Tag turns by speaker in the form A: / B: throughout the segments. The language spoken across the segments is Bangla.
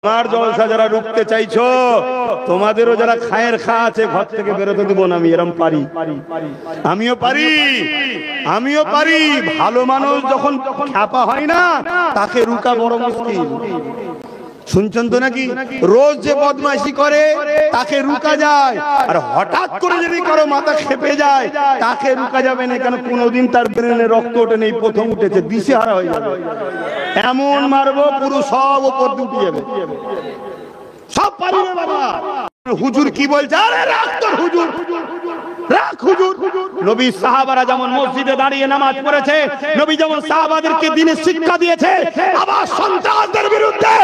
A: আমার জলসা যারা রুখতে চাইছো, তোমাদেরও যারা খায়ের খা আছে ঘর থেকে বেরোতে দিব না। আমি এরম পারি, আমিও পারি। ভালো মানুষ যখন খ্যাপা হয় না, তাকে রুকা বড় মুশকিল। শুনছেন তো নাকি? রোজ যে বদমাইশি করে তাকে রুকা যায়, আর হঠাৎ করে যদি কারো মাথা খেপে যায় তাকে রুকা যাবে না। কেন? কোনোদিন তার ব্রেনে রক্ত ওঠে নেই, প্রথম উঠেছে, দিশেহারা হয়ে যাবে। এমন মারবো পুরো সব উপর উঠে যাবে। সব পারিবে বাবা। হুজুর কি বলছে? আরে রাখ তোর হুজুর, রাখ হুজুর। নবী সাহাবারা যেমন মসজিদে দাঁড়িয়ে নামাজ পড়েছে, নবী যেমন সাহাবাদেরকে দ্বীনের শিক্ষা দিয়েছে, আবার সন্ত্রাসদের বিরুদ্ধে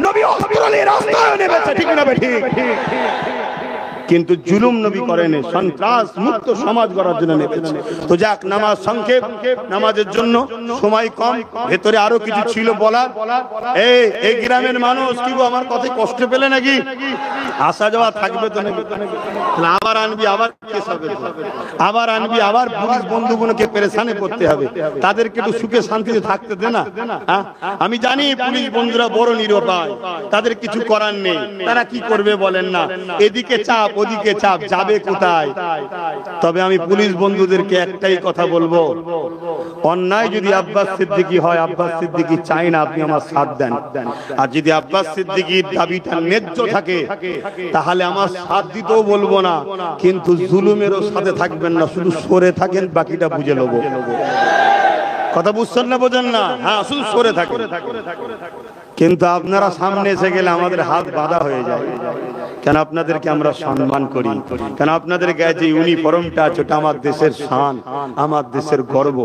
A: নবী অস্ত্র নিয়ে রাস্তায় নেমেছে। ঠিক না ঠিক? কিন্তু জুলুম নবী করেনি, সন্ত্রাস মুক্ত সমাজ গড়ার জন্য নেমেছে। তো যাক, নামাজ সংক্ষেপ, নামাজের জন্য সময় কম, ভেতরে আরো কিছু ছিল বলার। এই গ্রামের মানুষ কি গো, আমার কথা কষ্ট পেলে নাকি? আসা যাওয়া থাকবে তো নাকি? আবার আনবি, আবার কেস হবে, আবার আনবি, আবার পুলিশ বন্ধুগুলোকে পেরেশানে করতে হবে। তাদেরকে একটু সুখে শান্তিতে থাকতে দে না। আমি জানি পুলিশ বন্ধুরা বড় নিরুপায়, তাদের কিছু করার নেই। তারা কি করবে বলেন না? এদিকে চাপ, ওদিকে চাপ, যাবে কোথায়? তবে আমি পুলিশ বন্ধুদেরকে একটাই কথা বলবো, অন্যায় যদি আব্বাস সিদ্দিকী হয়, আব্বাস সিদ্দিকী চাই না আপনি আমার সাথ দেন। আর যদি আব্বাস সিদ্দিকীর দাবিটা ন্যায্য থাকে, তাহলে আমার সাথ দিতেও বলবো না, কিন্তু জুলুমেরও সাথে থাকবেন না। শুধু সরে থাকেন, বাকিটা বুঝে নেবো। কথা বুঝছেন না? বোঝেন না? হ্যাঁ, শুধু সরে থাকেন। কিন্তু আপনারা সামনে এসে গেলে আমাদের হাত বাঁধা হয়ে যায়। কেন? আপনাদেরকে আমরা সম্মান করি। কেন? আপনাদের গায়ে যে ইউনিফর্মটা আছে, ওটা আমার দেশের শান, আমার দেশের গর্ব।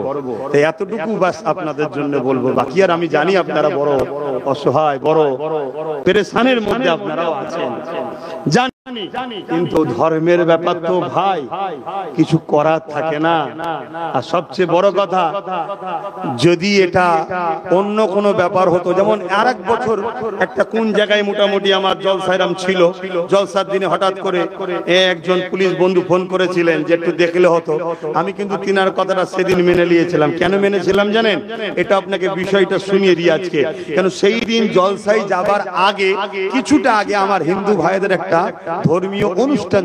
A: তাই এতটুকু বাস আপনাদের জন্য বলবো। বাকি আর আমি জানি আপনারা বড় অসহায়, বড় পেরেশানের মধ্যে আপনারাও আছেন, জানি। কিন্তু ধর্মের ব্যাপার তো ভাই কিছু করার থাকে না। আর সবচেয়ে বড় কথা, যদি এটা অন্য কোনো ব্যাপার হতো, যেমন আরেক বছর একটা কোন জায়গায় মোটামুটি আমার জলসাইরাম ছিল, জলসার দিনে হঠাৎ করে একজন পুলিশ বন্ধু ফোন করেছিলেন যে একটু দেখলে হতো। আমি কিন্তু তিনার কথাটা সেদিন মেনে নিয়েছিলাম। কেন মেনেছিলাম জানেন? এটা আপনাকে বিষয়টা শুনিয়ে দিই আজকে। কেন? সেই দিন জলসাই যাবার আগে, কিছুটা আগে, আমার হিন্দু ভাইদের একটা ধর্মীয় অনুষ্ঠান